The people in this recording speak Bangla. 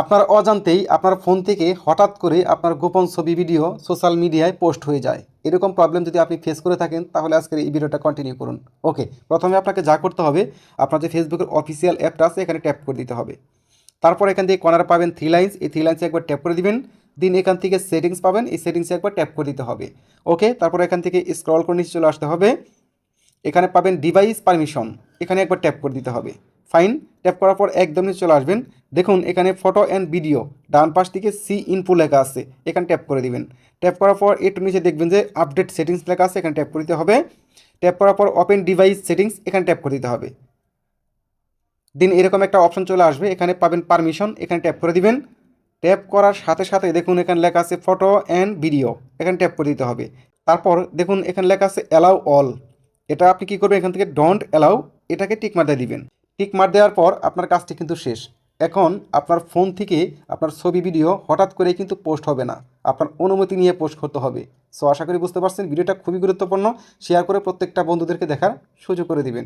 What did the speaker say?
আপনার অজান্তেই আপনার ফোন থেকে হঠাৎ করে আপনার গোপন ছবি ভিডিও সোশ্যাল মিডিয়ায় পোস্ট হয়ে যায়। এরকম প্রবলেম যদি আপনি ফেস করে থাকেন তাহলে আজকের এই ভিডিওটা কন্টিনিউ করুন। ওকে, প্রথমে আপনাকে যা করতে হবে, আপনার যে ফেসবুকের অফিসিয়াল অ্যাপটা আছে এখানে ট্যাপ করে দিতে হবে। তারপর এখান থেকে কর্নারে পাবেন থ্রি লাইন্স, এই থ্রি লাইন্সে একবার ট্যাপ করে দিবেন। দিন এখান থেকে সেটিংস পাবেন, এই সেটিংসে একবার ট্যাপ করে দিতে হবে। ওকে, তারপর এখান থেকে স্ক্রল করে নিচে চলে আসতে হবে। এখানে পাবেন ডিভাইস পারমিশন, এখানে একবার ট্যাপ করে দিতে হবে। ফাইন, ট্যাপ করার পর একদম নিচে চলে আসবেন। দেখুন এখানে ফটো অ্যান্ড ভিডিও ডান পাশ থেকে সি ইনফো লেখা আছে, এখানে ট্যাপ করে দিবেন। ট্যাপ করার পর একটু নিচে দেখবেন যে আপডেট সেটিংস লেখা আছে, এখানে ট্যাপ করে দিতে হবে। ট্যাপ করার পর ওপেন ডিভাইস সেটিংস, এখানে ট্যাপ করে দিতে হবে। দিন এরকম একটা অপশন চলে আসবে, এখানে পাবেন পারমিশন, এখানে ট্যাপ করে দিবেন। ট্যাপ করার সাথে সাথে দেখুন এখানে লেখা আছে ফটো অ্যান্ড ভিডিও, এখানে ট্যাপ করে দিতে হবে। তারপর দেখুন এখানে লেখা আছে অ্যালাউ অল, এটা আপনি কী করবেন, এখান থেকে ডোন্ট অ্যালাউ এটাকে টিক মার দিয়ে দিবেন। টিক মার দেওয়ার পর আপনার কাজটি কিন্তু শেষ। এখন আপনার ফোন থেকে আপনার ছবি ভিডিও হঠাৎ করে কিন্তু পোস্ট হবে না, আপনার অনুমতি নিয়ে পোস্ট করতে হবে। সো আশা করি বুঝতে পারছেন, ভিডিওটা খুবই গুরুত্বপূর্ণ। শেয়ার করে প্রত্যেকটা বন্ধুদেরকে দেখার সুযোগ করে দিবেন।